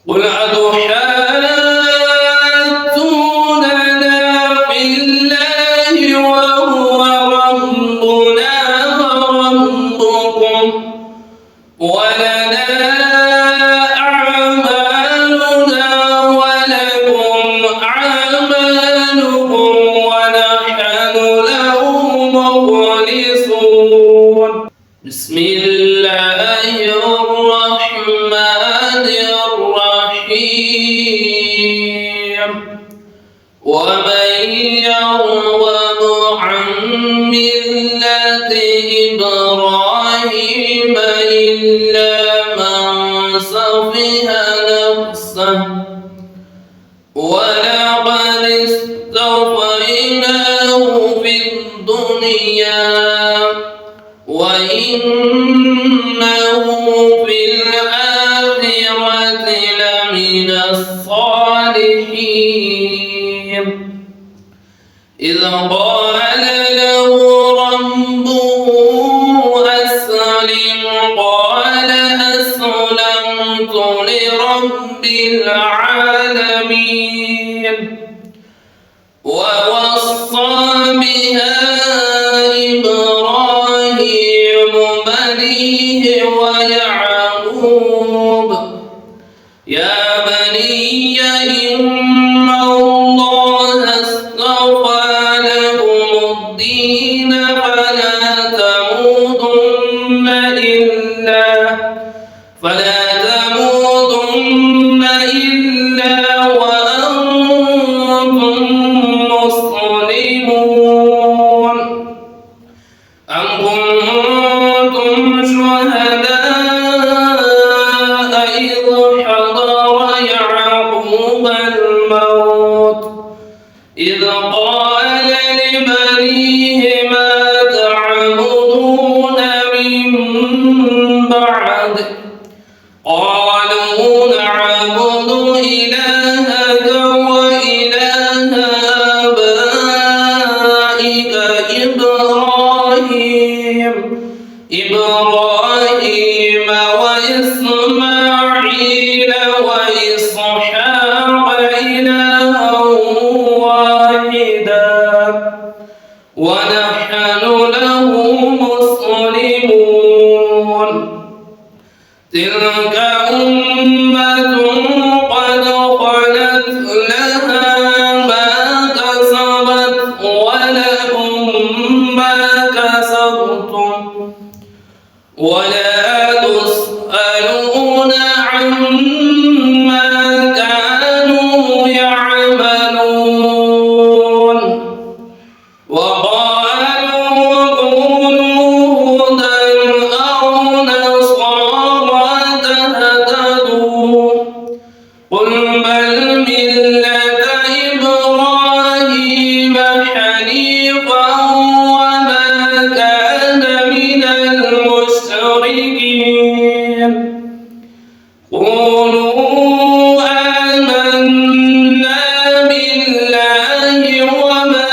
قل أتحاجوننا في الله وهو ربنا وربكم ولنا أعمالنا ولكم أعمالكم ونحن له مخلصون. بسم الله الرحمن الرحيم. ومن يرغب عن ملة إبراهيم إلا من سفه نفسه ولقد اصطفيناه في الدنيا وإنه في الآخرة لمن الصالحين. إذ قال له ربه أسلم قال أسلمت لرب العالمين. ووصى بها إبراهيم بنيه ويعقوب يا بني إن الله اصطفى لكم الدين فلا تموتن إلا وأنتم مسلمون. أم كنتم شهداء إذ حضر يعقوب الموت إذ قال لبنيه ما تعبدون من بعده قالوا نعبد إلهك وإله آبائك إبراهيم وإسماعيل وإسحاق إلها واحدا ونحن له مسلمون. تلك أمة قد خلت لها ما كسبت ولكم ما كسبتم ولا تسألون عما كانوا يعملون. وقالوا كونوا هودا أو نصارى تهتدوا قل بل ملة إبراهيم حنيفا وما كان من المشركين. قولوا آمنا بالله وما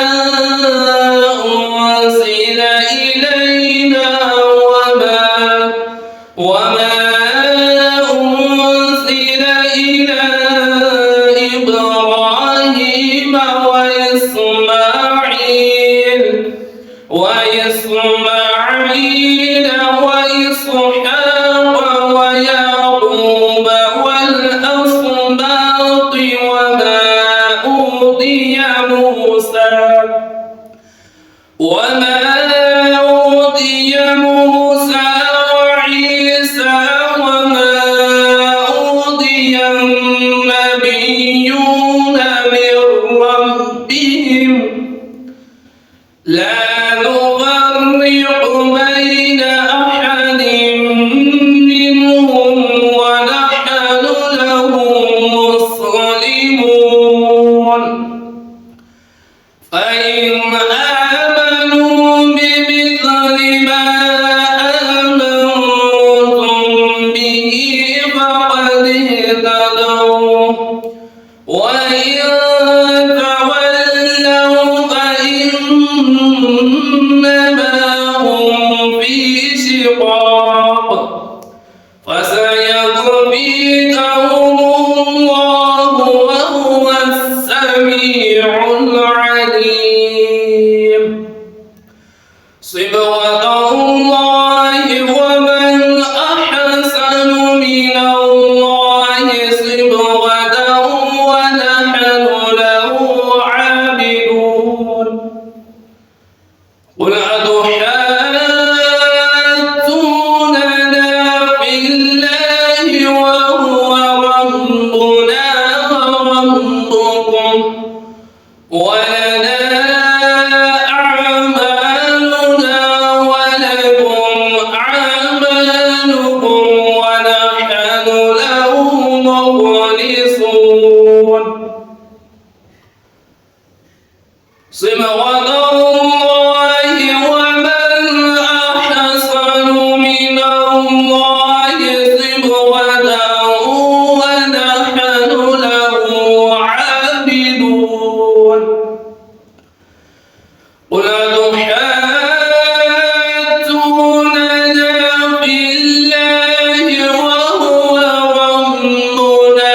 أنزل إلينا وما أنزل إلى إبراهيم وإسماعيل وإسحاق ويعقوب والأسباط وما أوتي موسى وعيسى وما أوتي النبيون من ربهم لا نفرق بين أحد منهم ونحن له مسلمون. فإن آمنوا بمثل ما آمنتم به فقد اهتدوا وإن تولوا فإنما هم في شقاق فسيكفيكهم ونحن له عابدون قل أتحاجوننا في الله وهو ربنا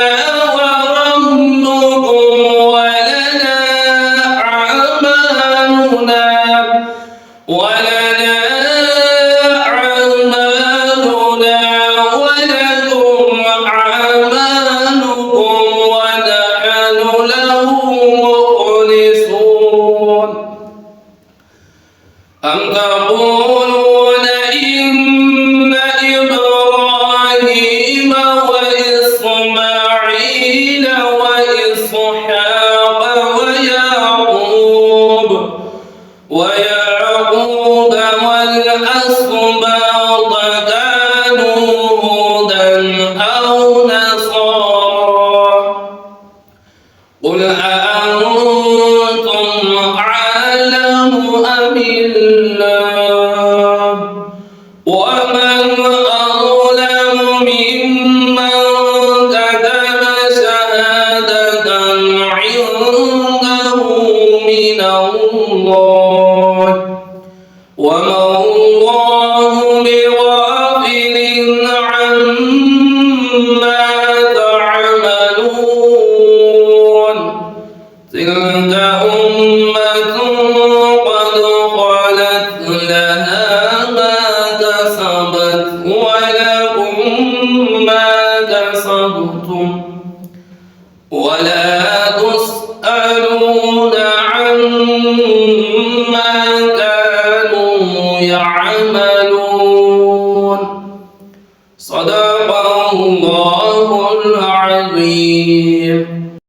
وربكم ولنا أعمالنا ولكم أعمالكم ونحن له مخلصون أم تقولون إن إبراهيم وإسماعيل وإسحاق ويعقوب والأسباط كانوا هودا أو نصارى قل أأنتم أعلم أم الله ومن أظلم ممن كتم شهادة عنده من الله وما الله بغافل عما تعملون تلك أمة قد خلت لها ما كسبت ولكم ما كسبتم ولا تسألون عما كانوا يعملون صدق الله العظيم.